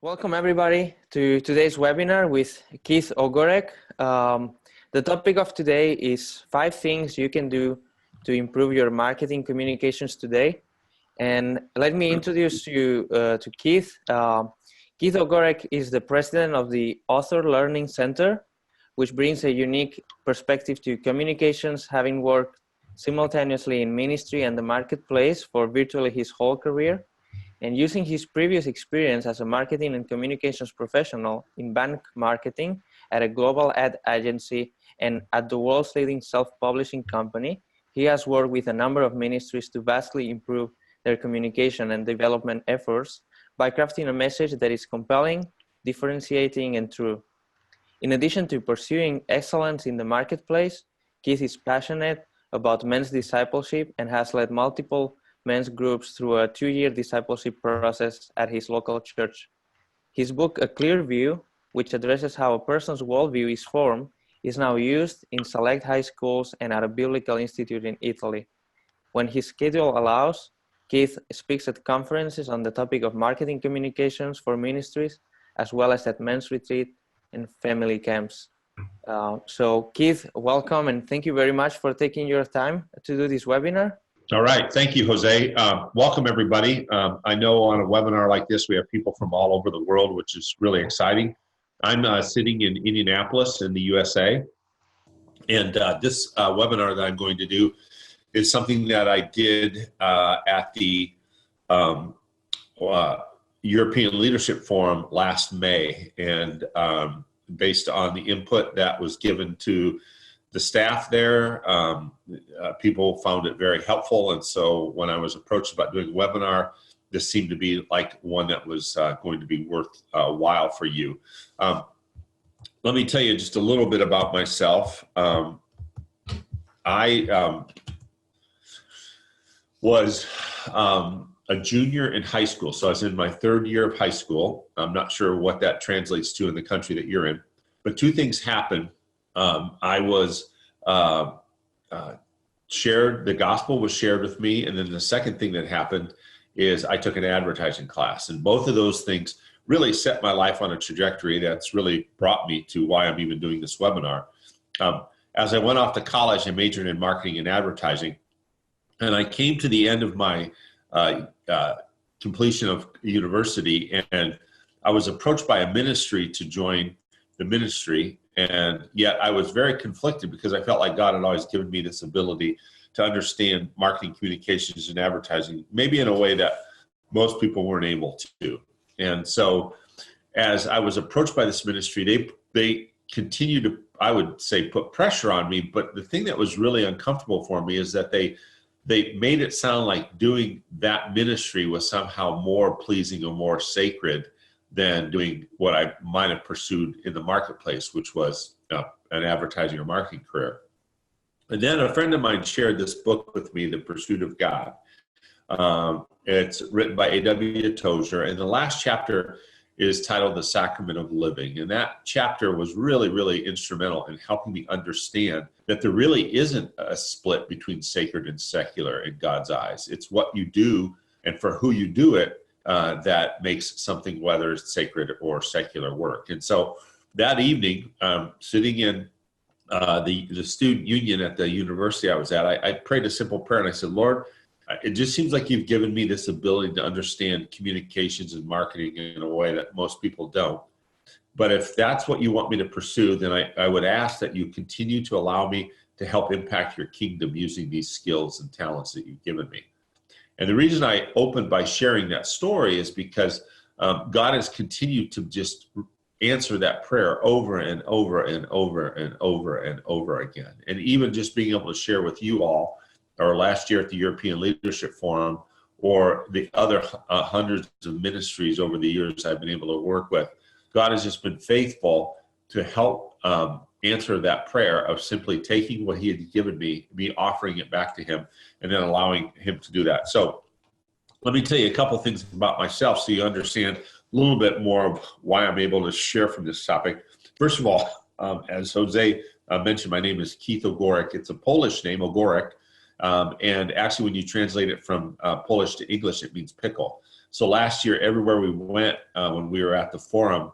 Welcome everybody to today's webinar with Keith Ogorek. The topic of today is 5 things you can do to improve your marketing communications today. And let me introduce you to Keith. Keith Ogorek is the president of the Author Learning Center, which brings a unique perspective to communications, having worked simultaneously in ministry and the marketplace for virtually his whole career. And using his previous experience as a marketing and communications professional in bank marketing at a global ad agency and at the world's leading self-publishing company, he has worked with a number of ministries to vastly improve their communication and development efforts by crafting a message that is compelling, differentiating, and true. In addition to pursuing excellence in the marketplace, Keith is passionate about men's discipleship and has led multiple men's groups through a 2-year discipleship process at his local church. His book, A Clear View, which addresses how a person's worldview is formed, is now used in select high schools and at a biblical institute in Italy. When his schedule allows, Keith speaks at conferences on the topic of marketing communications for ministries, as well as at men's retreat and family camps. So Keith, welcome, and thank you very much for taking your time to do this webinar. All right. Thank you, Jose. Welcome, everybody. I know on a webinar like this, we have people from all over the world, which is really exciting. I'm sitting in Indianapolis in the USA. And this webinar that I'm going to do is something that I did at the European Leadership Forum last May. And based on the input that was given to the staff there, people found it very helpful. And so when I was approached about doing a webinar, this seemed to be like one that was going to be worth a while for you. Let me tell you just a little bit about myself. I was a junior in high school. So I was in my 3rd year of high school. I'm not sure what that translates to in the country that you're in, but 2 things happened. I was shared, the gospel was shared with me. And then the second thing that happened is I took an advertising class. And both of those things really set my life on a trajectory that's really brought me to why I'm even doing this webinar. As I went off to college, I majored in marketing and advertising. And I came to the end of my completion of university, and I was approached by a ministry to join the ministry. And yet I was very conflicted because I felt like God had always given me this ability to understand marketing, communications, and advertising, maybe in a way that most people weren't able to. And so as I was approached by this ministry, they continued to, I would say, put pressure on me. But the thing that was really uncomfortable for me is that they made it sound like doing that ministry was somehow more pleasing or more sacred than doing what I might have pursued in the marketplace, which was an advertising or marketing career. And then a friend of mine shared this book with me, The Pursuit of God. It's written by A.W. Tozer, and the last chapter is titled The Sacrament of Living. And that chapter was really, really instrumental in helping me understand that there really isn't a split between sacred and secular in God's eyes. It's what you do and for who you do it that makes something, whether it's sacred or secular work. And so that evening, sitting in the student union at the university I was at, I prayed a simple prayer and I said, Lord, it just seems like you've given me this ability to understand communications and marketing in a way that most people don't. But if that's what you want me to pursue, then I would ask that you continue to allow me to help impact your kingdom using these skills and talents that you've given me. And the reason I opened by sharing that story is because God has continued to just answer that prayer over and over and over and over and over again. And even just being able to share with you all, or last year at the European Leadership Forum, or the other hundreds of ministries over the years I've been able to work with, God has just been faithful to help answer that prayer of simply taking what he had given me offering it back to him, and then allowing him to do that. So let me tell you a couple things about myself so you understand a little bit more of why I'm able to share from this topic. First of all, as Jose mentioned, my name is Keith Ogorek. It's a Polish name, Ogorek. And actually, when you translate it from Polish to English, it means pickle. So last year, everywhere we went, when we were at the forum,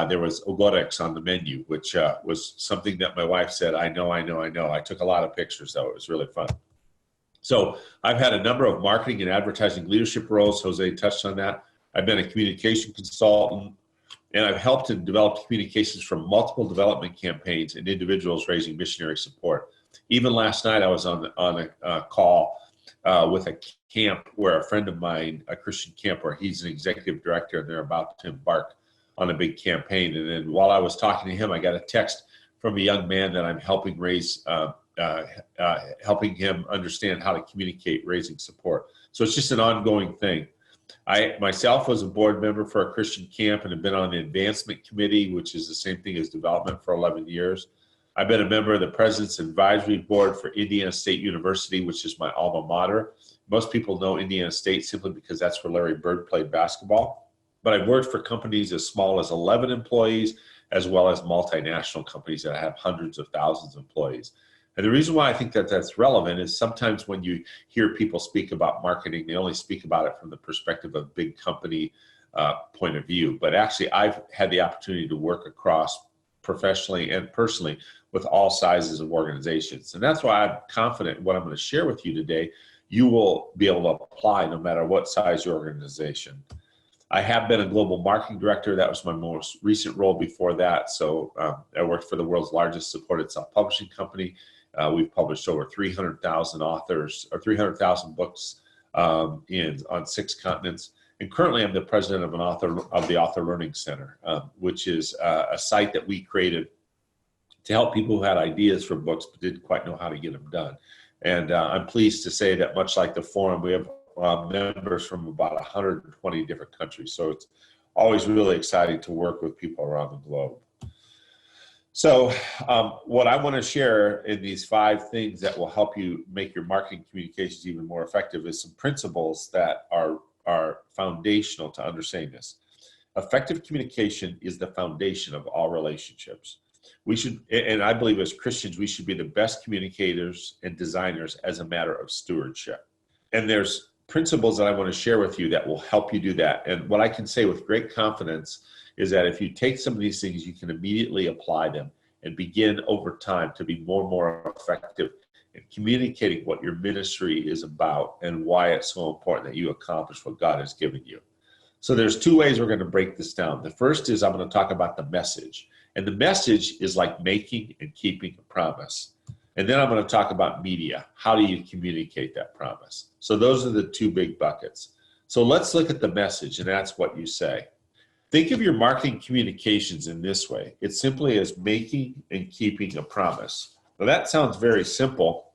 there was Ogoreks on the menu, which was something that my wife said, I know. I took a lot of pictures, though. It was really fun. So I've had a number of marketing and advertising leadership roles. Jose touched on that. I've been a communication consultant, and I've helped to develop communications for multiple development campaigns and individuals raising missionary support. Even last night, I was on a call with a camp where a friend of mine, a Christian camp where he's an executive director, and they're about to embark on a big campaign. And then while I was talking to him, I got a text from a young man that I'm helping raise, helping him understand how to communicate, raising support. So it's just an ongoing thing. I myself was a board member for a Christian camp and have been on the advancement committee, which is the same thing as development, for 11 years. I've been a member of the President's Advisory Board for Indiana State University, which is my alma mater. Most people know Indiana State simply because that's where Larry Bird played basketball. But I've worked for companies as small as 11 employees, as well as multinational companies that have hundreds of thousands of employees. And the reason why I think that that's relevant is sometimes when you hear people speak about marketing, they only speak about it from the perspective of big company point of view. But actually, I've had the opportunity to work across professionally and personally with all sizes of organizations. And that's why I'm confident what I'm going to share with you today, you will be able to apply no matter what size your organization. I have been a global marketing director. That was my most recent role before that. So I worked for the world's largest supported self-publishing company. We've published over 300,000 authors or 300,000 books on 6 continents. And currently I'm the president of the Author Learning Center, which is a site that we created to help people who had ideas for books but didn't quite know how to get them done. And I'm pleased to say that much like the forum, we have members from about 120 different countries. So it's always really exciting to work with people around the globe. So what I want to share in these 5 things that will help you make your marketing communications even more effective is some principles that are foundational to understanding this. Effective communication is the foundation of all relationships. We should, and I believe as Christians, we should be the best communicators and designers as a matter of stewardship. And there's principles that I want to share with you that will help you do that. And what I can say with great confidence is that if you take some of these things, you can immediately apply them and begin over time to be more and more effective in communicating what your ministry is about and why it's so important that you accomplish what God has given you. So there's 2 ways we're going to break this down. The first is I'm going to talk about the message. And the message is like making and keeping a promise. And then I'm going to talk about media. How do you communicate that promise? So those are the 2 big buckets. So let's look at the message, and that's what you say. Think of your marketing communications in this way. It's simply as making and keeping a promise. Now that sounds very simple,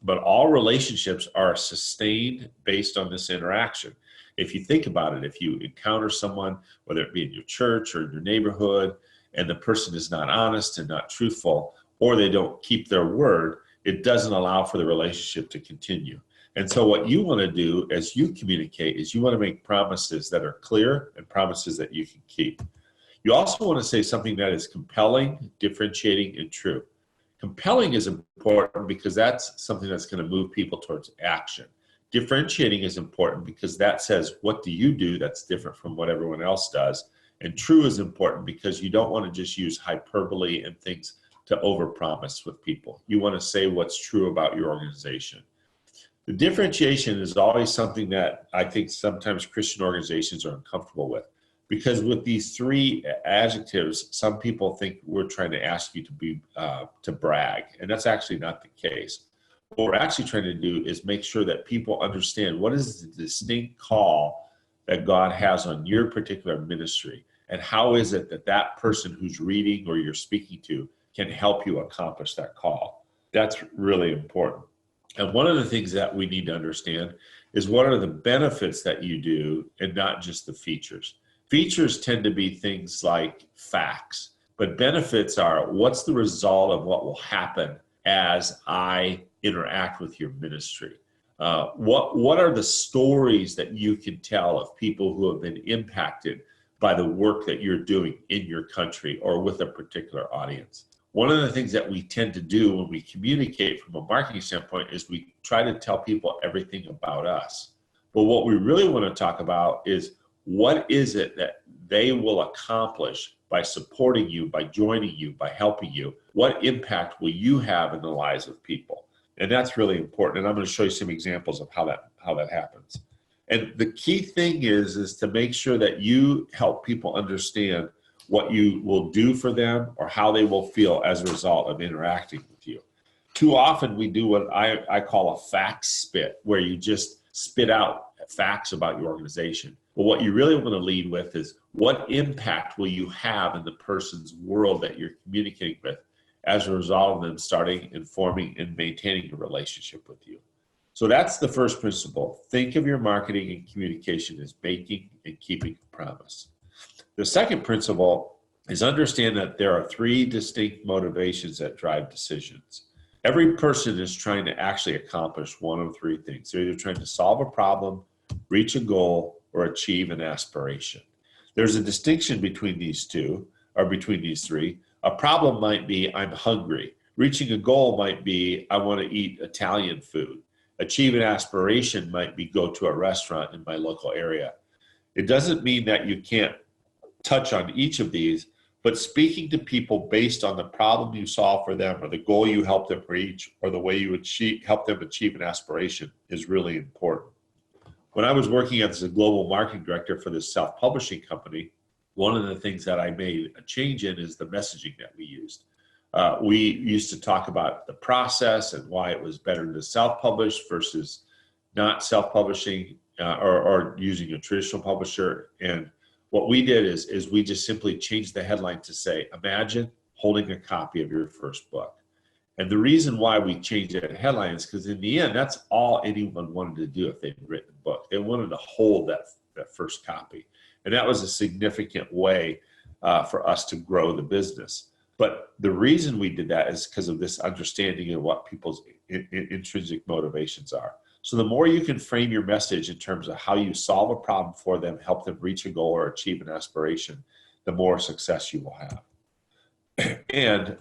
but all relationships are sustained based on this interaction. If you think about it, if you encounter someone, whether it be in your church or in your neighborhood, and the person is not honest and not truthful, or they don't keep their word, it doesn't allow for the relationship to continue. And so what you want to do as you communicate is you want to make promises that are clear and promises that you can keep. You also want to say something that is compelling, differentiating, and true. Compelling is important because that's something that's going to move people towards action. Differentiating is important because that says, what do you do that's different from what everyone else does? And true is important because you don't want to just use hyperbole and things to overpromise with people. You want to say what's true about your organization. The differentiation is always something that I think sometimes Christian organizations are uncomfortable with, because with these 3 adjectives, some people think we're trying to ask you to brag, and that's actually not the case. What we're actually trying to do is make sure that people understand what is the distinct call that God has on your particular ministry, and how is it that that person who's reading or you're speaking to can help you accomplish that call. That's really important. And one of the things that we need to understand is what are the benefits that you do and not just the features. Features tend to be things like facts, but benefits are what's the result of what will happen as I interact with your ministry. What are the stories that you can tell of people who have been impacted by the work that you're doing in your country or with a particular audience? one of the things that we tend to do when we communicate from a marketing standpoint is we try to tell people everything about us. But what we really want to talk about is what is it that they will accomplish by supporting you, by joining you, by helping you? What impact will you have in the lives of people? And that's really important. And I'm going to show you some examples of how that happens. And the key thing is to make sure that you help people understand what you will do for them or how they will feel as a result of interacting with you. Too often we do what I call a fact spit, where you just spit out facts about your organization. But what you really want to lead with is what impact will you have in the person's world that you're communicating with as a result of them starting and forming and maintaining a relationship with you. So that's the first principle. Think of your marketing and communication as making and keeping a promise. The second principle is understand that there are three distinct motivations that drive decisions. Every person is trying to actually accomplish one of three things. They're either trying to solve a problem, reach a goal, or achieve an aspiration. There's a distinction between these two, or between these three. A problem might be, I'm hungry. Reaching a goal might be, I want to eat Italian food. Achieve an aspiration might be go to a restaurant in my local area. It doesn't mean that you can't touch on each of these, but speaking to people based on the problem you solve for them or the goal you help them reach or the way you help them achieve an aspiration is really important. When I was working as a global marketing director for this self-publishing company, one of the things that I made a change in is the messaging that we used. We used to talk about the process and why it was better to self-publish versus not self-publishing or using a traditional publisher. And what we did is we just simply changed the headline to say, imagine holding a copy of your first book. And the reason why we changed that headline is because in the end, that's all anyone wanted to do if they'd written a book. They wanted to hold that first copy. And that was a significant way for us to grow the business. But the reason we did that is because of this understanding of what people's intrinsic motivations are. So the more you can frame your message in terms of how you solve a problem for them, help them reach a goal or achieve an aspiration, the more success you will have. And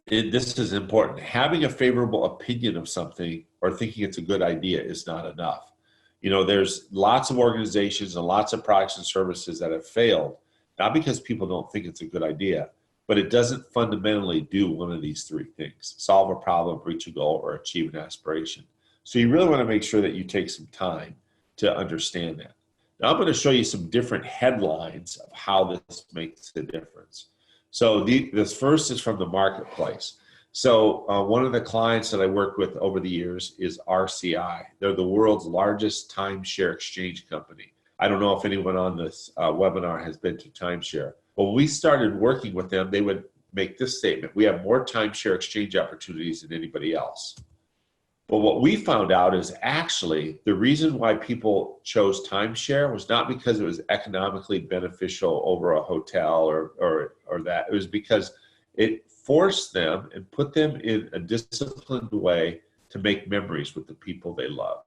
this is important. Having a favorable opinion of something or thinking it's a good idea is not enough. You know, there's lots of organizations and lots of products and services that have failed, not because people don't think it's a good idea, but it doesn't fundamentally do one of these three things: solve a problem, reach a goal, or achieve an aspiration. So you really want to make sure that you take some time to understand that. Now I'm going to show you some different headlines of how this makes a difference. So this first is from the marketplace. So one of the clients that I worked with over the years is RCI. They're the world's largest timeshare exchange company. I don't know if anyone on this webinar has been to timeshare. When we started working with them, they would make this statement: we have more timeshare exchange opportunities than anybody else. But what we found out is actually the reason why people chose timeshare was not because it was economically beneficial over a hotel or that. It was because it forced them and put them in a disciplined way to make memories with the people they loved.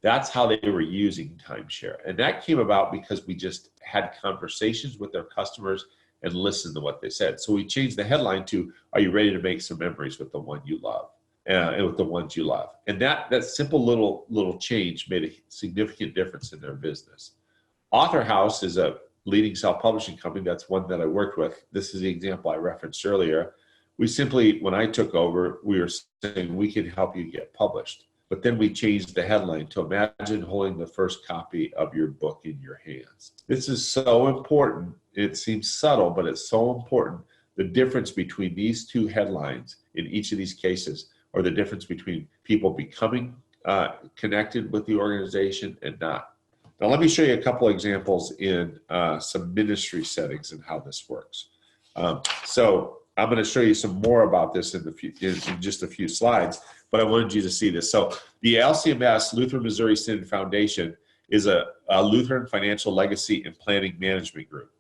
That's how they were using timeshare. And that came about because we just had conversations with their customers and listened to what they said. So we changed the headline to, are you ready to make some memories with the one you love? And with the ones you love. And that simple little change made a significant difference in their business. Author House is a leading self-publishing company. That's one that I worked with. This is the example I referenced earlier. We simply, when I took over, we were saying we can help you get published. But then we changed the headline to imagine holding the first copy of your book in your hands. This is so important. It seems subtle, but it's so important. The difference between these two headlines in each of these cases, or the difference between people becoming connected with the organization and not. Now, let me show you a couple of examples in some ministry settings and how this works. So I'm going to show you some more about this in just a few slides, but I wanted you to see this. So the LCMS, Lutheran Missouri Synod Foundation, is a Lutheran financial legacy and planning management group.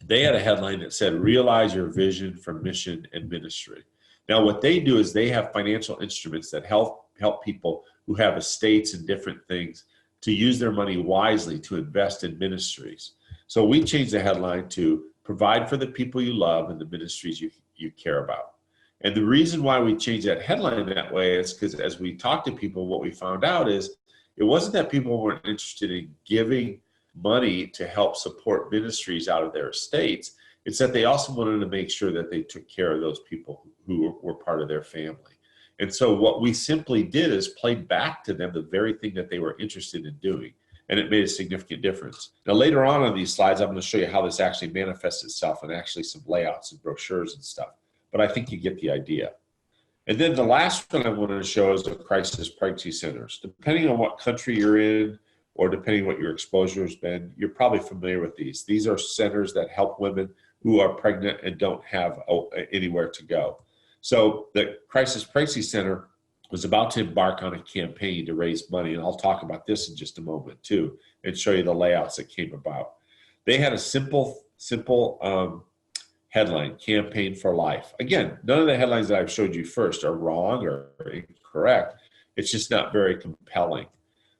They had a headline that said, realize your vision for mission and ministry. Now, what they do is they have financial instruments that help people who have estates and different things to use their money wisely to invest in ministries. So we changed the headline to provide for the people you love and the ministries you care about. And the reason why we changed that headline that way is because as we talked to people, what we found out is it wasn't that people weren't interested in giving money to help support ministries out of their estates. It's that they also wanted to make sure that they took care of those people who were part of their family. And so what we simply did is played back to them the very thing that they were interested in doing. And it made a significant difference. Now, later on these slides, I'm going to show you how this actually manifests itself and actually some layouts and brochures and stuff. But I think you get the idea. And then the last one I wanted to show is the crisis pregnancy centers. Depending on what country you're in, or depending on what your exposure has been, you're probably familiar with these. These are centers that help women who are pregnant and don't have anywhere to go. So the Crisis Pregnancy Center was about to embark on a campaign to raise money, and I'll talk about this in just a moment too, and show you the layouts that came about. They had a simple headline, Campaign for Life. Again, none of the headlines that I've showed you first are wrong or incorrect. It's just not very compelling.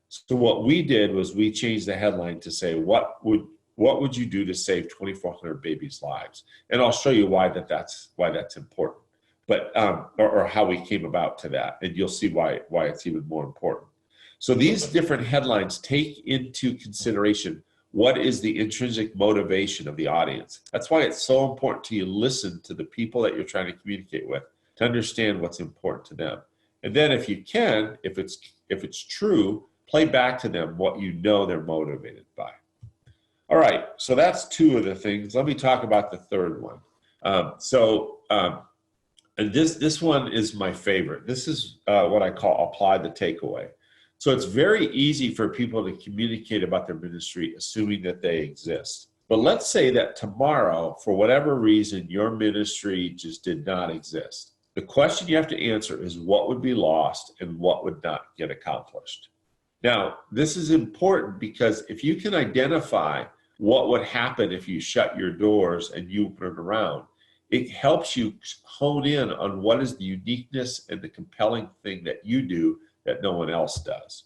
So what we did was we changed the headline to say, what would you do to save 2,400 babies' lives? And I'll show you why that's important, but or how we came about to that, and you'll see why it's even more important. So these different headlines take into consideration what is the intrinsic motivation of the audience. That's why it's so important to you listen to the people that you're trying to communicate with to understand what's important to them. And then if you can, if it's true, play back to them what you know they're motivated by. All right, so that's two of the things. Let me talk about the third one. And this one is my favorite. This is what I call apply the takeaway. So it's very easy for people to communicate about their ministry assuming that they exist. But let's say that tomorrow, for whatever reason, your ministry just did not exist. The question you have to answer is what would be lost and what would not get accomplished. Now, this is important because if you can identify what would happen if you shut your doors and you turn around, it helps you hone in on what is the uniqueness and the compelling thing that you do that no one else does.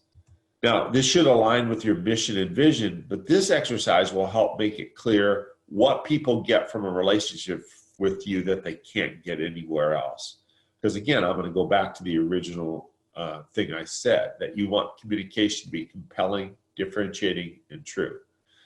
Now, this should align with your mission and vision, but this exercise will help make it clear what people get from a relationship with you that they can't get anywhere else. Because again, I'm going to go back to the original thing I said, that you want communication to be compelling, differentiating, and true.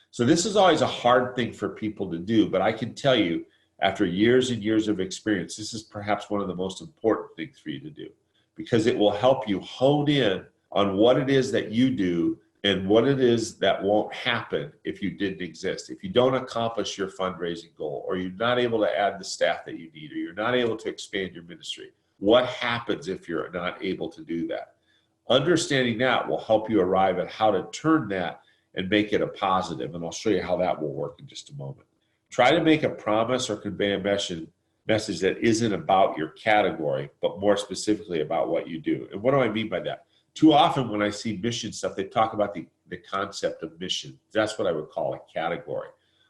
So this is always a hard thing for people to do, but I can tell you, after years and years of experience, this is perhaps one of the most important things for you to do, because it will help you hone in on what it is that you do and what it is that won't happen if you didn't exist. If you don't accomplish your fundraising goal, or you're not able to add the staff that you need, or you're not able to expand your ministry, what happens if you're not able to do that? Understanding that will help you arrive at how to turn that and make it a positive. And I'll show you how that will work in just a moment. Try to make a promise or convey a message that isn't about your category, but more specifically about what you do. And what do I mean by that? Too often when I see mission stuff, they talk about the concept of mission. That's what I would call a category.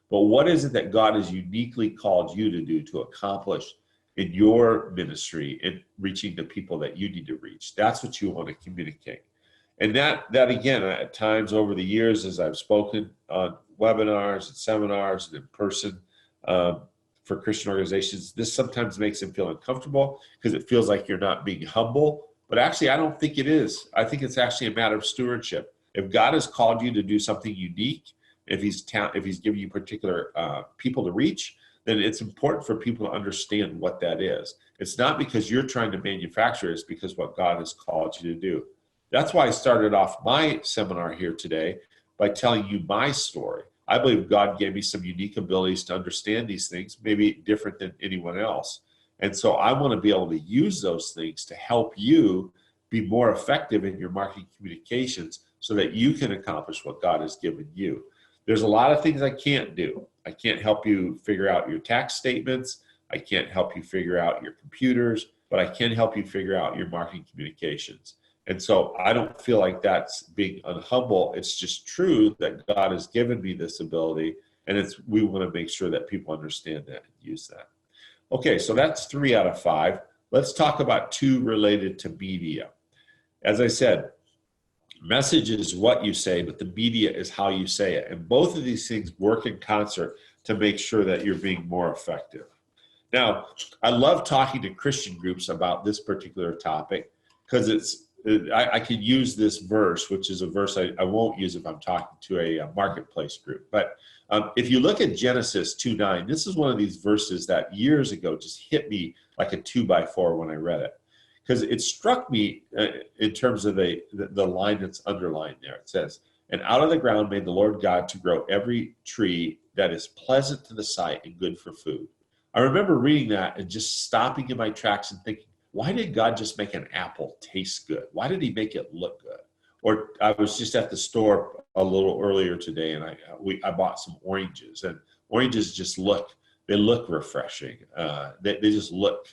But what is it that God has uniquely called you to do to accomplish in your ministry and reaching the people that you need to reach? That's what you want to communicate. And that again, at times over the years, as I've spoken on webinars and seminars and in person for Christian organizations, this sometimes makes them feel uncomfortable because it feels like you're not being humble. But actually, I don't think it is. I think it's actually a matter of stewardship. If God has called you to do something unique, if he's giving you particular people to reach, then it's important for people to understand what that is. It's not because you're trying to manufacture it, it's because what God has called you to do. That's why I started off my seminar here today by telling you my story. I believe God gave me some unique abilities to understand these things, maybe different than anyone else. And so I want to be able to use those things to help you be more effective in your marketing communications so that you can accomplish what God has given you. There's a lot of things I can't do. I can't help you figure out your tax statements. I can't help you figure out your computers, but I can help you figure out your marketing communications. And so I don't feel like that's being unhumble. It's just true that God has given me this ability, and we want to make sure that people understand that and use that. Okay, so that's 3 out of 5. Let's talk about 2 related to media. As I said, message is what you say, but the media is how you say it. And both of these things work in concert to make sure that you're being more effective. Now, I love talking to Christian groups about this particular topic because I could use this verse, which is a verse I won't use if I'm talking to a marketplace group. But if you look at Genesis 2:9, this is one of these verses that years ago just hit me like a 2x4 when I read it. Because it struck me in terms of the line that's underlined there. It says, "And out of the ground made the Lord God to grow every tree that is pleasant to the sight and good for food." I remember reading that and just stopping in my tracks and thinking, why did God just make an apple taste good? Why did he make it look good? Or I was just at the store a little earlier today and I bought some oranges, and oranges just look refreshing. They just look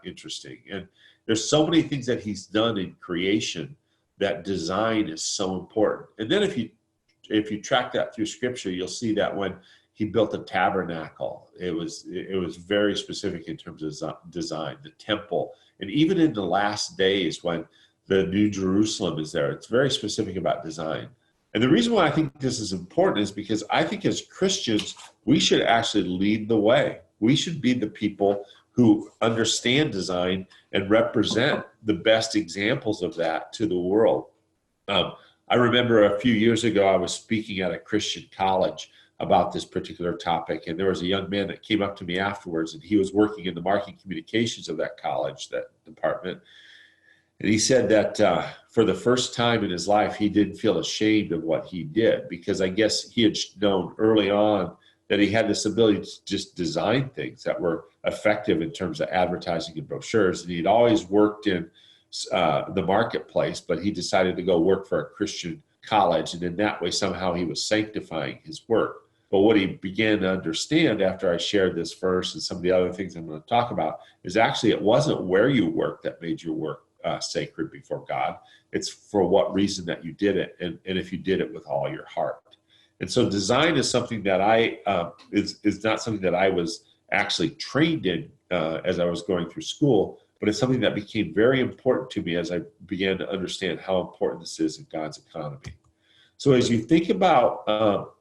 interesting. And there's so many things that he's done in creation that design is so important. And then if you track that through scripture, you'll see that when he built a tabernacle, it was very specific in terms of design, the temple. And even in the last days when the New Jerusalem is there, it's very specific about design. And the reason why I think this is important is because I think as Christians, we should actually lead the way. We should be the people who understand design and represent the best examples of that to the world. I remember a few years ago, I was speaking at a Christian college about this particular topic, and there was a young man that came up to me afterwards, and he was working in the marketing communications of that college, that department. And he said that for the first time in his life, he didn't feel ashamed of what he did, because I guess he had known early on that he had this ability to just design things that were effective in terms of advertising and brochures. And he'd always worked in the marketplace, but he decided to go work for a Christian college. And in that way, somehow he was sanctifying his work. But what he began to understand after I shared this verse and some of the other things I'm going to talk about is actually it wasn't where you work that made your work sacred before God. It's for what reason that you did it, and if you did it with all your heart. And so design is something that is not something that I was actually trained in as I was going through school, but it's something that became very important to me as I began to understand how important this is in God's economy. So as you think about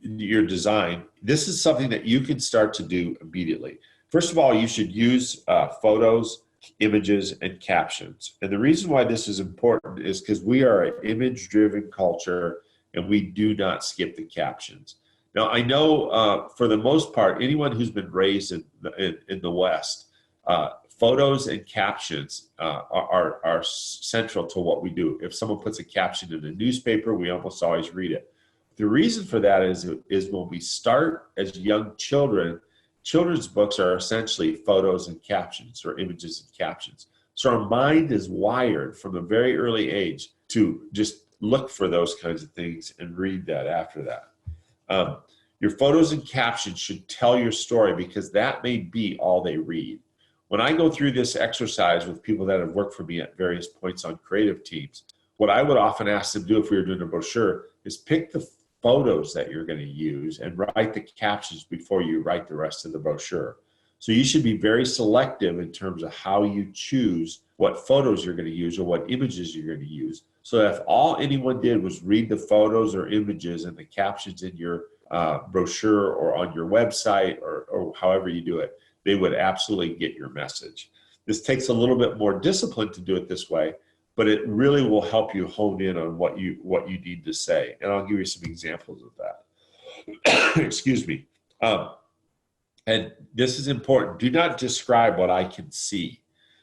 your design, this is something that you can start to do immediately. First of all, you should use photos, images, and captions. And the reason why this is important is because we are an image-driven culture, and we do not skip the captions. Now, I know for the most part, anyone who's been raised in the West, photos and captions are central to what we do. If someone puts a caption in a newspaper, we almost always read it. The reason for that is when we start as young children, children's books are essentially photos and captions, or images and captions. So our mind is wired from a very early age to just look for those kinds of things and read that after that. Your photos and captions should tell your story, because that may be all they read. When I go through this exercise with people that have worked for me at various points on creative teams, what I would often ask them to do if we were doing a brochure is pick the photos that you're going to use and write the captions before you write the rest of the brochure. So you should be very selective in terms of how you choose what photos you're going to use or what images you're going to use. So that if all anyone did was read the photos or images and the captions in your brochure or on your website or however you do it, they would absolutely get your message. This takes a little bit more discipline to do it this way, but it really will help you hone in on what you need to say. And I'll give you some examples of that. Excuse me. And this is important. Do not describe what I can see.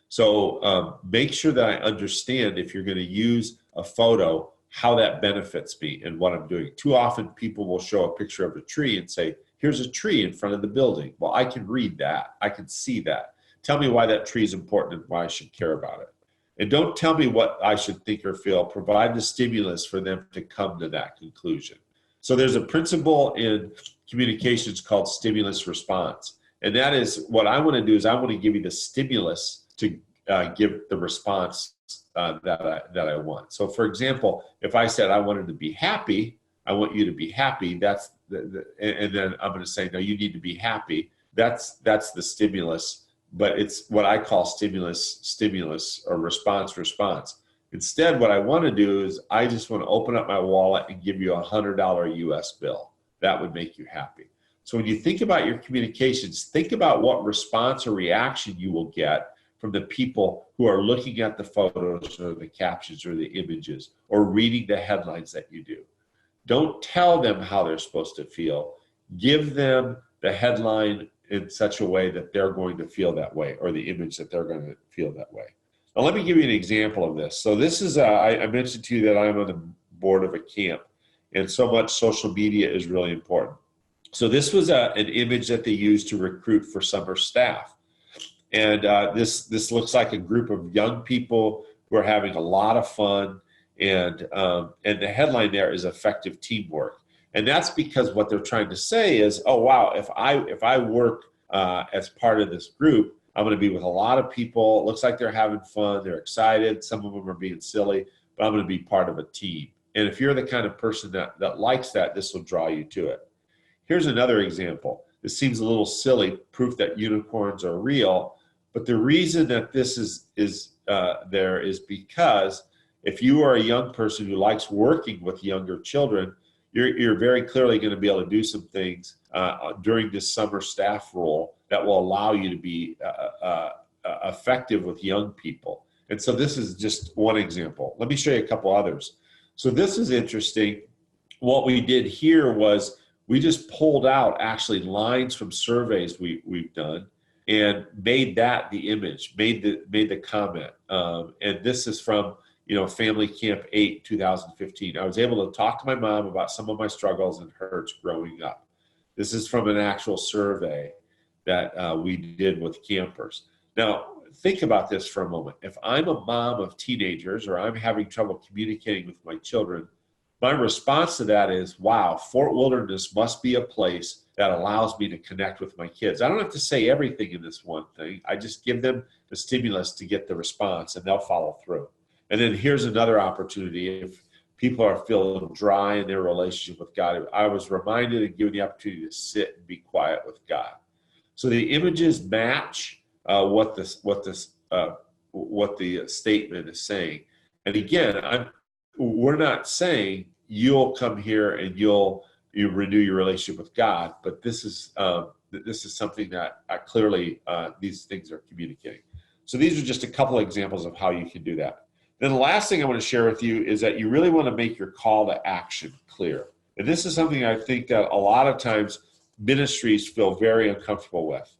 So make sure that I understand, if you're going to use a photo, how that benefits me and what I'm doing. Too often people will show a picture of a tree and say, here's a tree in front of the building. Well, I can read that. I can see that. Tell me why that tree is important and why I should care about it. And don't tell me what I should think or feel. Provide the stimulus for them to come to that conclusion. So there's a principle in communications called stimulus response. And that is, what I want to do is I want to give you the stimulus to give the response that I want. So for example, if I said I wanted to be happy, I want you to be happy, that's and then I'm going to say, no, you need to be happy. That's the stimulus, but it's what I call stimulus or response. Instead, what I want to do is I just want to open up my wallet and give you $100 US bill. That would make you happy. So when you think about your communications, think about what response or reaction you will get from the people who are looking at the photos or the captions or the images or reading the headlines that you do. Don't tell them how they're supposed to feel. Give them the headline in such a way that they're going to feel that way, or the image that they're going to feel that way. Now, let me give you an example of this. So this is, I mentioned to you that I'm on the board of a camp, and so much social media is really important. So this was an image that they used to recruit for summer staff. And this looks like a group of young people who are having a lot of fun. And the headline there is effective teamwork. And that's because what they're trying to say is, oh, wow, if I work as part of this group, I'm going to be with a lot of people. It looks like they're having fun. They're excited. Some of them are being silly, but I'm going to be part of a team. And if you're the kind of person that likes that, this will draw you to it. Here's another example. This seems a little silly, proof that unicorns are real. But the reason that this is there is because if you are a young person who likes working with younger children, you're very clearly going to be able to do some things during this summer staff role that will allow you to be effective with young people. And so this is just one example. Let me show you a couple others. So this is interesting. What we did here was we just pulled out actually lines from surveys we've done and made that the image, made the comment. And this is from Family Camp 8, 2015. I was able to talk to my mom about some of my struggles and hurts growing up. This is from an actual survey that we did with campers. Now, think about this for a moment. If I'm a mom of teenagers or I'm having trouble communicating with my children, my response to that is, wow, Fort Wilderness must be a place that allows me to connect with my kids. I don't have to say everything in this one thing. I just give them the stimulus to get the response, and they'll follow through. And then here's another opportunity. If people are feeling dry in their relationship with God, I was reminded and given the opportunity to sit and be quiet with God. So the images match what the statement is saying. And again, we're not saying you'll come here and you renew your relationship with God, but this is something that clearly these things are communicating. So these are just a couple of examples of how you can do that. Then the last thing I want to share with you is that you really want to make your call to action clear. And this is something I think that a lot of times ministries feel very uncomfortable with.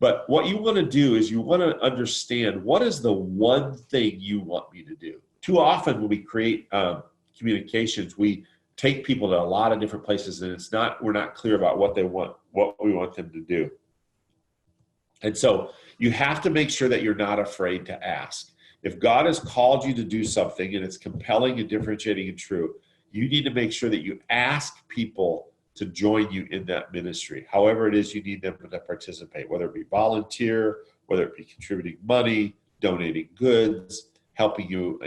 But what you want to do is you want to understand, what is the one thing you want me to do? Too often when we create communications, we take people to a lot of different places, and we're not clear about what we want them to do. And so you have to make sure that you're not afraid to ask. If God has called you to do something and it's compelling and differentiating and true, you need to make sure that you ask people to join you in that ministry. However it is you need them to participate, whether it be volunteer, whether it be contributing money, donating goods, helping you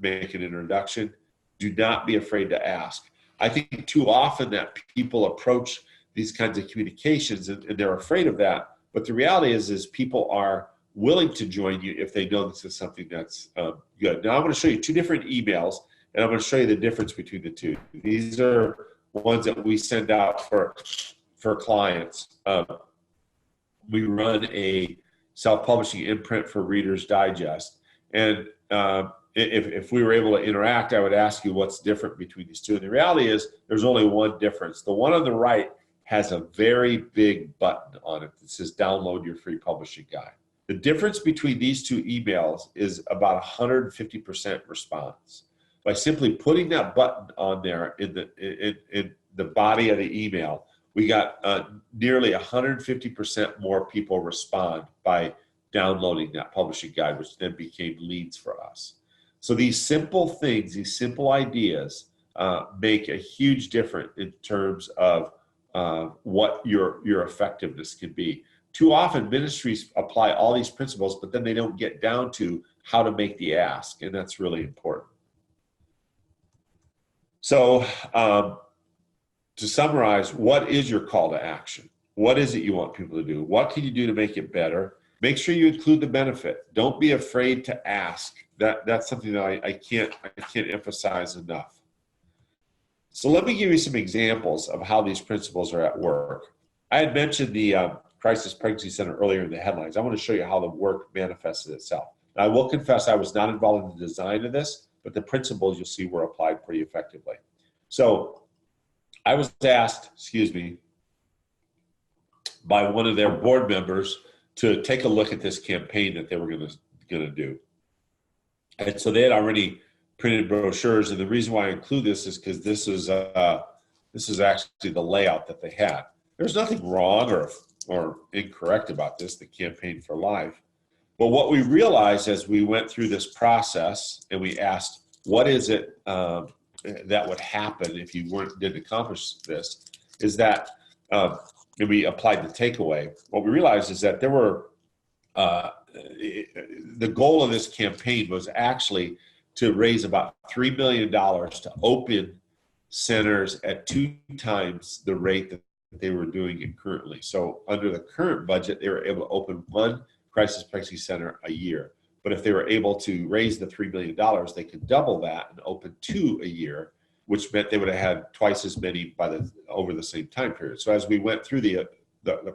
make an introduction. Do not be afraid to ask. I think too often that people approach these kinds of communications and they're afraid of that. But the reality is people are willing to join you if they know this is something that's good. Now I'm going to show you two different emails, and I'm going to show you the difference between the two. These are ones that we send out for clients. We run a self-publishing imprint for Reader's Digest. And if we were able to interact, I would ask you what's different between these two. And the reality is there's only one difference. The one on the right has a very big button on it that says download your free publishing guide. The difference between these two emails is about 150% response. By simply putting that button on there in the body of the email, we got nearly 150% more people respond by downloading that publishing guide, which then became leads for us. So these simple things, these simple ideas make a huge difference in terms of what your effectiveness can be. Too often ministries apply all these principles, but then they don't get down to how to make the ask, and that's really important. So to summarize, what is your call to action? What is it you want people to do? What can you do to make it better? Make sure you include the benefit. Don't be afraid to ask. That's something that I can't emphasize enough. So let me give you some examples of how these principles are at work. I had mentioned the Crisis Pregnancy Center earlier in the headlines. I want to show you how the work manifested itself. Now, I will confess I was not involved in the design of this, but the principles you'll see were applied pretty effectively. So I was asked, by one of their board members to take a look at this campaign that they were going to do. And so they had already printed brochures, and the reason why I include this is because this is actually the layout that they had. There's nothing wrong or incorrect about this, the Campaign for Life. But what we realized as we went through this process and we asked, what is it that would happen if you didn't accomplish this, is that, and we applied the takeaway, what we realized is that there were, the goal of this campaign was actually to raise about $3 million to open centers at 2 times the rate that they were doing it currently. So under the current budget, they were able to open 1 crisis pregnancy center a year. But if they were able to raise the $3 million, they could double that and open 2 a year, which meant they would have had twice as many over the same time period. So as we went through the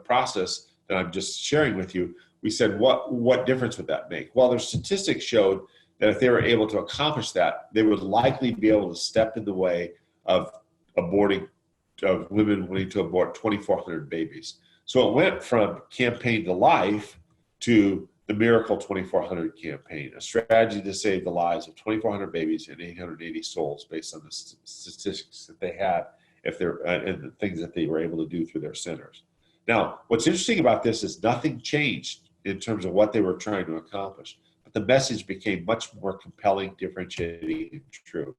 process that I'm just sharing with you, we said, what difference would that make? Well, their statistics showed that if they were able to accomplish that, they would likely be able to step in the way of women wanting to abort 2,400 babies. So it went from Campaign to Life to the Miracle 2400 campaign, a strategy to save the lives of 2,400 babies and 880 souls based on the statistics that they had and the things that they were able to do through their centers. Now, what's interesting about this is nothing changed in terms of what they were trying to accomplish, but the message became much more compelling, differentiating, and true.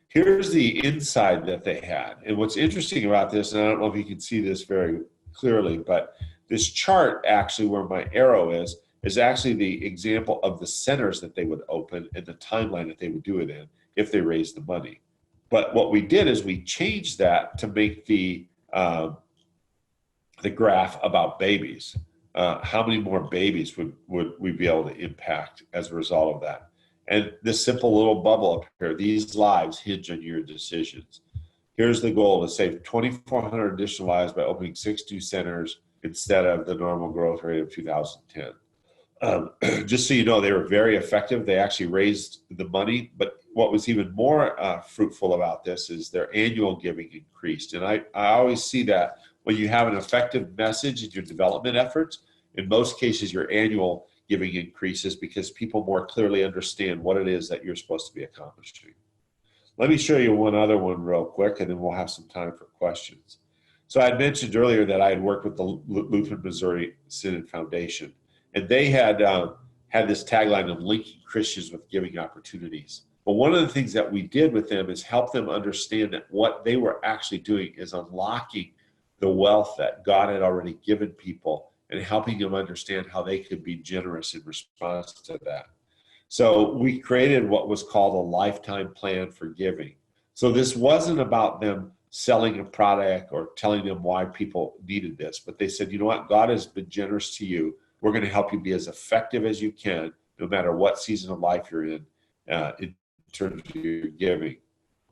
Here's the inside that they had. And what's interesting about this, and I don't know if you can see this very clearly, but this chart actually where my arrow is actually the example of the centers that they would open and the timeline that they would do it in if they raised the money. But what we did is we changed that to make the graph about babies. How many more babies would we be able to impact as a result of that? And this simple little bubble up here, these lives hinge on your decisions. Here's the goal, to save 2,400 additional lives by opening 6 new centers instead of the normal growth rate of 2010. Just so you know, they were very effective. They actually raised the money, but what was even more fruitful about this is their annual giving increased. And I always see that when you have an effective message in your development efforts, in most cases your annual giving increases because people more clearly understand what it is that you're supposed to be accomplishing. Let me show you one other one real quick, and then we'll have some time for questions. So I had mentioned earlier that I had worked with the Lutheran Missouri Synod Foundation, and they had had this tagline of linking Christians with giving opportunities. But one of the things that we did with them is help them understand that what they were actually doing is unlocking the wealth that God had already given people and helping them understand how they could be generous in response to that. So we created what was called a lifetime plan for giving. So this wasn't about them selling a product or telling them why people needed this, but they said, you know what, God has been generous to you. We're going to help you be as effective as you can, no matter what season of life you're in terms of your giving.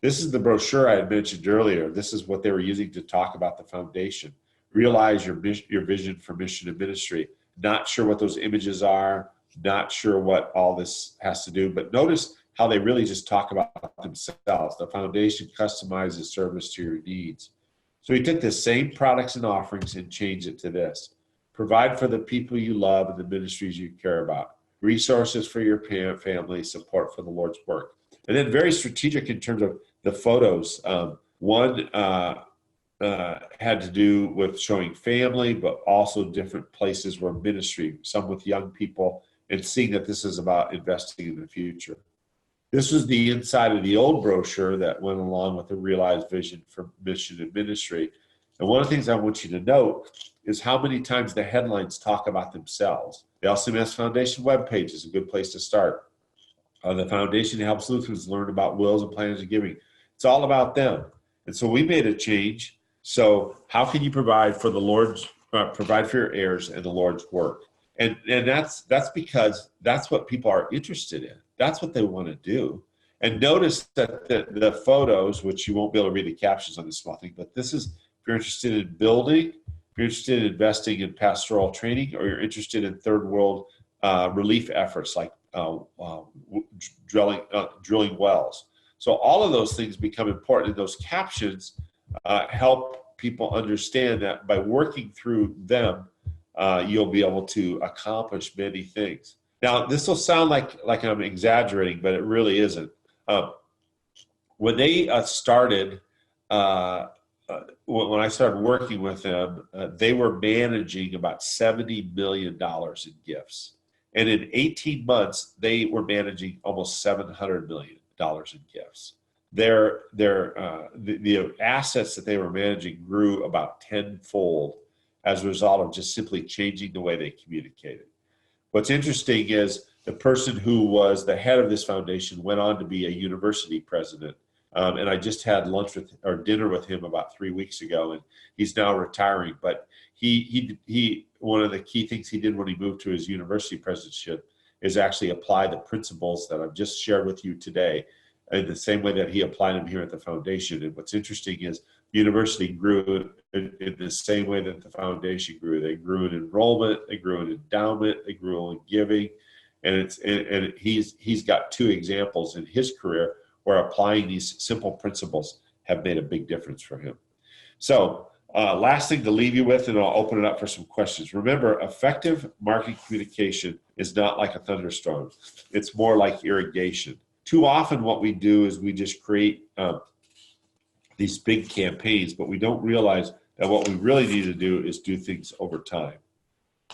This is the brochure I had mentioned earlier. This is what they were using to talk about the foundation. Realize your vision for mission and ministry. Not sure what those images are, not sure what all this has to do, but notice how they really just talk about themselves. The foundation customizes service to your needs. So we took the same products and offerings and changed it to this. Provide for the people you love and the ministries you care about. Resources for your family, support for the Lord's work. And then very strategic in terms of the photos. One had to do with showing family, but also different places where ministry, some with young people, and seeing that this is about investing in the future. This was the inside of the old brochure that went along with the realized vision for mission and ministry. And one of the things I want you to note is how many times the headlines talk about themselves. The LCMS Foundation webpage is a good place to start. The foundation helps Lutherans learn about wills and plans of giving. It's all about them. And so we made a change. So how can you provide for the Lord's, provide for your heirs and the Lord's work? And that's because that's what people are interested in. That's what they want to do. And notice that the photos, which you won't be able to read the captions on this small thing, but this is, if you're interested in building, if you're interested in investing in pastoral training, or you're interested in third world relief efforts like drilling wells. So all of those things become important, and those captions help people understand that by working through them, you'll be able to accomplish many things. Now, this will sound like I'm exaggerating, but it really isn't. When they started, when I started working with them, they were managing about $70 million in gifts. And in 18 months, they were managing almost $700 million in gifts. The assets that they were managing grew about tenfold as a result of just simply changing the way they communicated. What's interesting is the person who was the head of this foundation went on to be a university president. And I just had dinner with him about 3 weeks ago, and he's now retiring. But he one of the key things he did when he moved to his university presidentship is actually apply the principles that I've just shared with you today in the same way that he applied them here at the foundation. And what's interesting is the university grew in the same way that the foundation grew. They grew in enrollment, they grew in endowment, they grew in giving, and he's got 2 examples in his career where applying these simple principles have made a big difference for him. So last thing to leave you with, and I'll open it up for some questions. Remember, effective marketing communication is not like a thunderstorm. It's more like irrigation. Too often what we do is we just create these big campaigns, but we don't realize that what we really need to do is do things over time.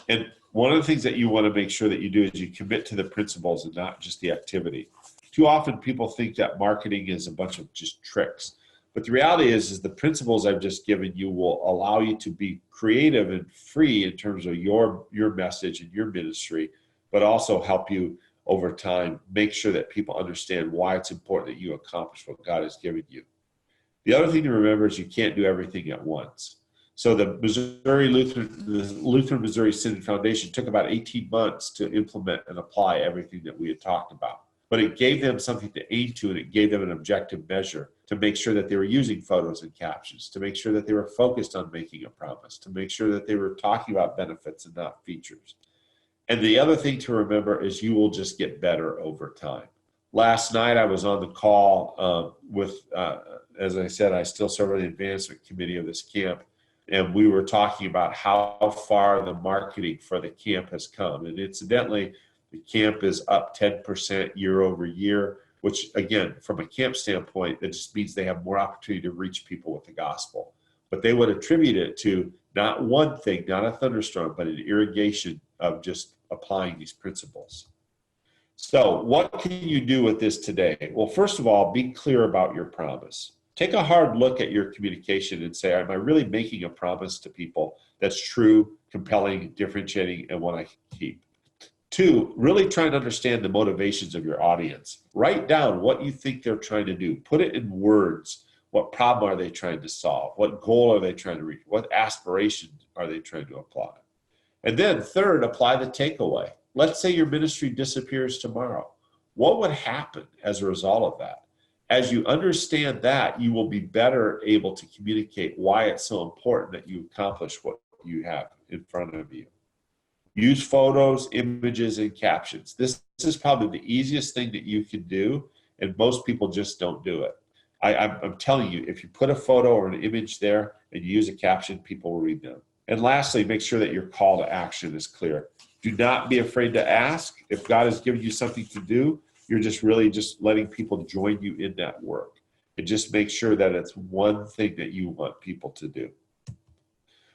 And one of the things that you want to make sure that you do is you commit to the principles and not just the activity. Too often people think that marketing is a bunch of just tricks. But the reality is the principles I've just given you will allow you to be creative and free in terms of your message and your ministry, but also help you over time make sure that people understand why it's important that you accomplish what God has given you. The other thing to remember is you can't do everything at once. So the Lutheran Missouri Synod Foundation took about 18 months to implement and apply everything that we had talked about. But it gave them something to aim to, and it gave them an objective measure to make sure that they were using photos and captions, to make sure that they were focused on making a promise, to make sure that they were talking about benefits and not features. And the other thing to remember is you will just get better over time. Last night I was on the call with, as I said, I still serve on the advancement committee of this camp, and we were talking about how far the marketing for the camp has come. And incidentally, the camp is up 10% year over year, which again, from a camp standpoint, that just means they have more opportunity to reach people with the gospel. But they would attribute it to not one thing, not a thunderstorm, but an irrigation of just applying these principles. So what can you do with this today? Well, first of all, be clear about your promise. Take a hard look at your communication and say, am I really making a promise to people that's true, compelling, differentiating, and one I can keep? 2, really try and understand the motivations of your audience. Write down what you think they're trying to do. Put it in words. What problem are they trying to solve? What goal are they trying to reach? What aspiration are they trying to apply? And then 3rd, apply the takeaway. Let's say your ministry disappears tomorrow. What would happen as a result of that? As you understand that, you will be better able to communicate why it's so important that you accomplish what you have in front of you. Use photos, images, and captions. This is probably the easiest thing that you can do, and most people just don't do it. I'm telling you, if you put a photo or an image there and you use a caption, people will read them. And lastly, make sure that your call to action is clear. Do not be afraid to ask. If God has given you something to do, you're just really just letting people join you in that work. And just make sure that it's one thing that you want people to do.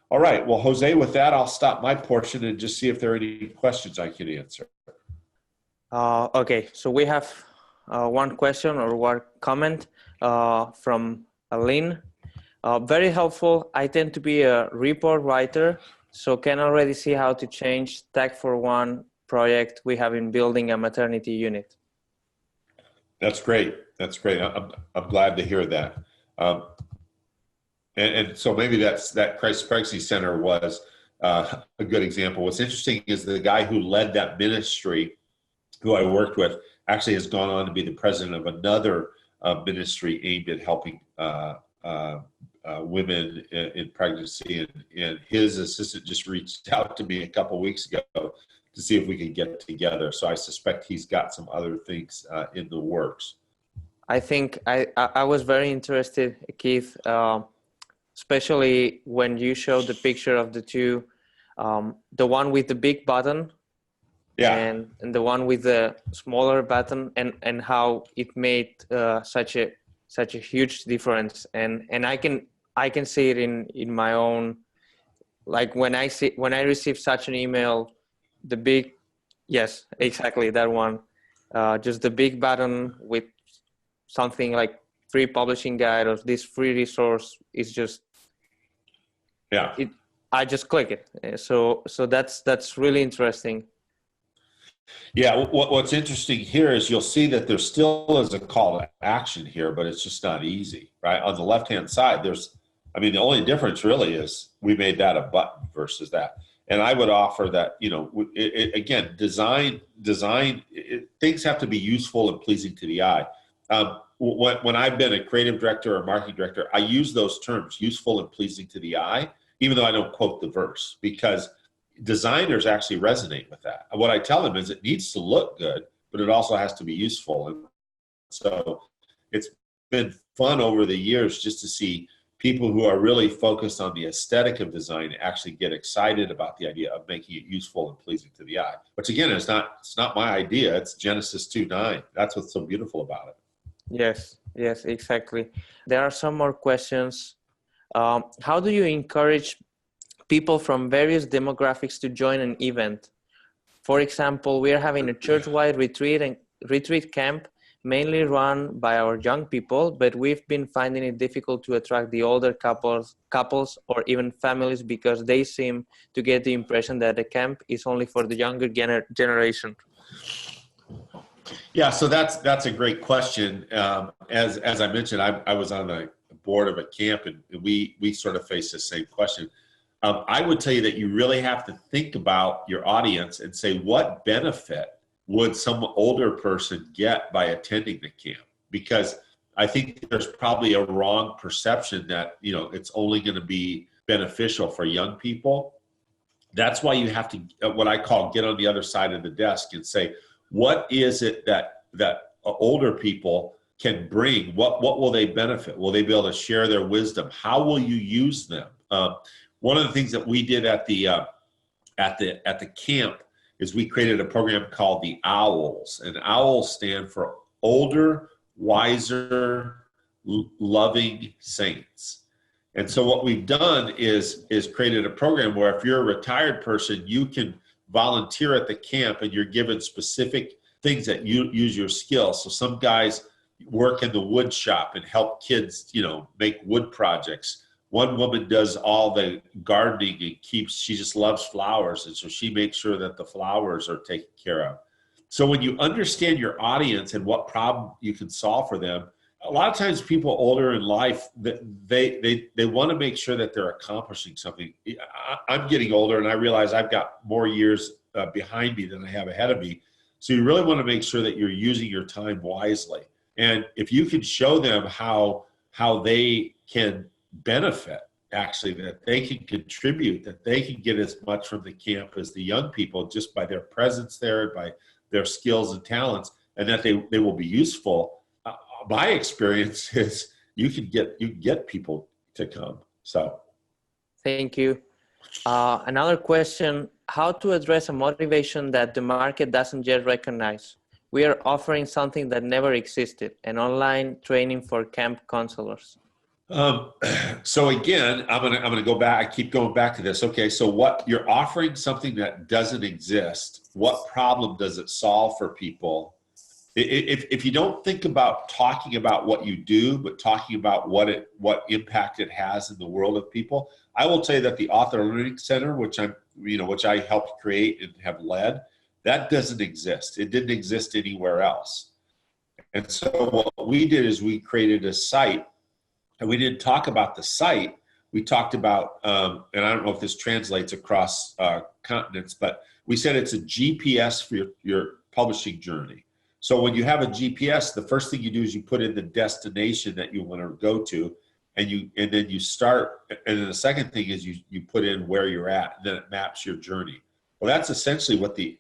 All right. Well, Jose, with that, I'll stop my portion and just see if there are any questions I can answer. Okay. So we have one question or one comment from Aline. Very helpful. I tend to be a report writer, so can already see how to change tag for one project we have in building a maternity unit. That's great. That's great. I'm glad to hear that. And so maybe that Christ Pregnancy Center was a good example. What's interesting is the guy who led that ministry, who I worked with, actually has gone on to be the president of another ministry aimed at helping women in pregnancy and his assistant just reached out to me a couple weeks ago to see if we could get together. So I suspect he's got some other things in the works. I think I was very interested, Keith, especially when you showed the picture of the two, the one with the big button, and the one with the smaller button, and how it made such a huge difference. And I can see it in my own, like when I receive such an email, the big, yes, exactly that one, just the big button with something like free publishing guide or this free resource is just, I just click it. So that's really interesting. Yeah, what's interesting here is you'll see that there still is a call to action here, but it's just not easy, right? On the left-hand side, the only difference really is we made that a button versus that. And I would offer that, again, design, things have to be useful and pleasing to the eye. When I've been a creative director or marketing director, I use those terms, useful and pleasing to the eye, even though I don't quote the verse, because designers actually resonate with that. What I tell them is it needs to look good, but it also has to be useful. And so it's been fun over the years just to see people who are really focused on the aesthetic of design actually get excited about the idea of making it useful and pleasing to the eye. Which again, it's not my idea. It's Genesis 2:9. That's what's so beautiful about it. Yes, exactly. There are some more questions. How do you encourage people from various demographics to join an event? For example, we are having a church-wide retreat camp, mainly run by our young people, but we've been finding it difficult to attract the older couples or even families because they seem to get the impression that the camp is only for the younger generation. Yeah, so that's a great question. As I mentioned, I was on the board of a camp, and we sort of face the same question. I would tell you that you really have to think about your audience and say, what benefit would some older person get by attending the camp? Because I think there's probably a wrong perception that, it's only going to be beneficial for young people. That's why you have to, what I call, get on the other side of the desk and say, what is it that older people can bring? What will they benefit? Will they be able to share their wisdom? How will you use them? One of the things that we did at the camp is we created a program called the OWLs, and OWLs stand for Older, Wiser, Loving Saints. And so what we've done is created a program where if you're a retired person, you can volunteer at the camp and you're given specific things that you use your skills. So some guys work in the wood shop and help kids, make wood projects. One woman does all the gardening and she just loves flowers. And so she makes sure that the flowers are taken care of. So when you understand your audience and what problem you can solve for them, a lot of times people older in life, they want to make sure that they're accomplishing something. I'm getting older and I realize I've got more years behind me than I have ahead of me. So you really want to make sure that you're using your time wisely. And if you can show them how they can benefit, actually, that they can contribute, that they can get as much from the camp as the young people just by their presence there, by their skills and talents, and that they will be useful. My experience is you can get people to come. So, thank you. Another question: how to address a motivation that the market doesn't yet recognize? We are offering something that never existed: an online training for camp counselors. So again, I'm gonna go back. I keep going back to this. Okay, so what you're offering something that doesn't exist. What problem does it solve for people? If you don't think about talking about what you do, but talking about what impact it has in the world of people, I will tell you that the Author Learning Center, which I helped create and have led, that doesn't exist. It didn't exist anywhere else. And so what we did is we created a site. And we didn't talk about the site. We talked about, and I don't know if this translates across continents, but we said it's a GPS for your publishing journey. So when you have a GPS, the first thing you do is you put in the destination that you want to go to, and then you start, and then the second thing is you put in where you're at, and then it maps your journey. Well, that's essentially what the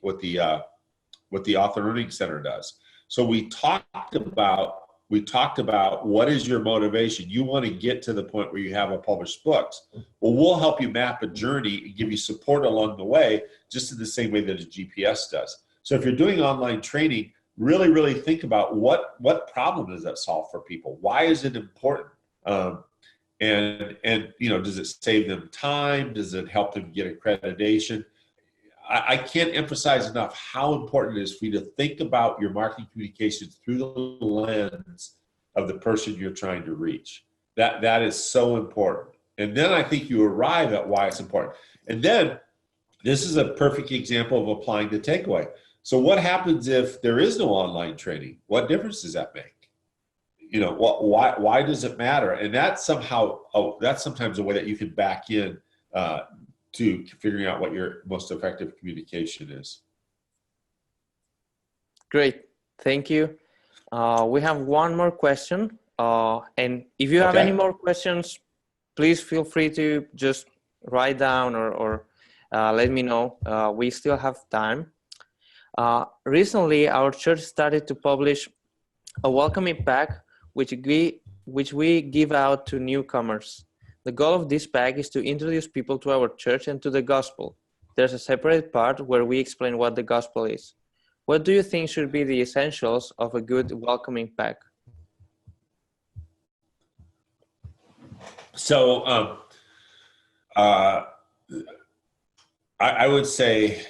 Author Learning Center does. So we talked about what is your motivation. You want to get to the point where you have a published books. Well, we'll help you map a journey and give you support along the way, just in the same way that a GPS does. So if you're doing online training, really, really think about what problem does that solve for people? Why is it important? And does it save them time? Does it help them get accreditation? I can't emphasize enough how important it is for you to think about your marketing communications through the lens of the person you're trying to reach. That is so important. And then I think you arrive at why it's important. And then this is a perfect example of applying the takeaway. So what happens if there is no online training? What difference does that make? Why does it matter? And that's sometimes a way that you can back in to figuring out what your most effective communication is. Great, thank you. We have one more question, and if you have any more questions, please feel free to just write down or let me know. We still have time. Recently, our church started to publish a welcoming pack, which we give out to newcomers. The goal of this pack is to introduce people to our church and to the gospel. There's a separate part where we explain what the gospel is. What do you think should be the essentials of a good welcoming pack? So I would say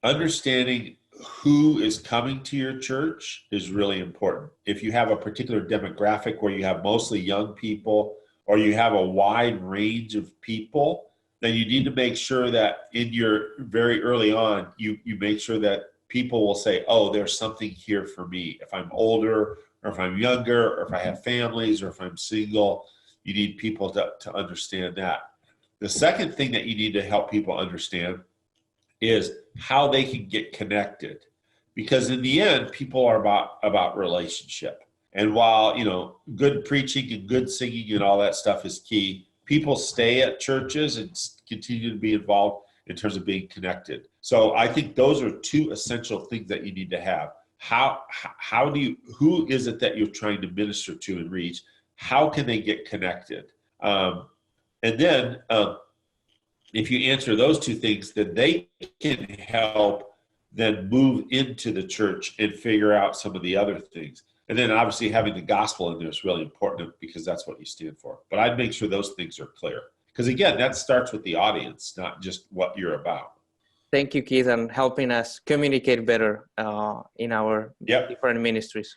understanding who is coming to your church is really important. If you have a particular demographic where you have mostly young people, or you have a wide range of people, then you need to make sure that in your very early on, you make sure that people will say, oh, there's something here for me. If I'm older, or if I'm younger, or if I have families, or if I'm single, you need people to understand that. The second thing that you need to help people understand is how they can get connected. Because in the end, people are about relationship. And while, good preaching and good singing and all that stuff is key, people stay at churches and continue to be involved in terms of being connected. So I think those are two essential things that you need to have. Who is it that you're trying to minister to and reach? How can they get connected? And then if you answer those two things, then they can help then move into the church and figure out some of the other things. And then obviously having the gospel in there is really important because that's what you stand for. But I'd make sure those things are clear. Because again, that starts with the audience, not just what you're about. Thank you, Keith, and helping us communicate better in our different ministries.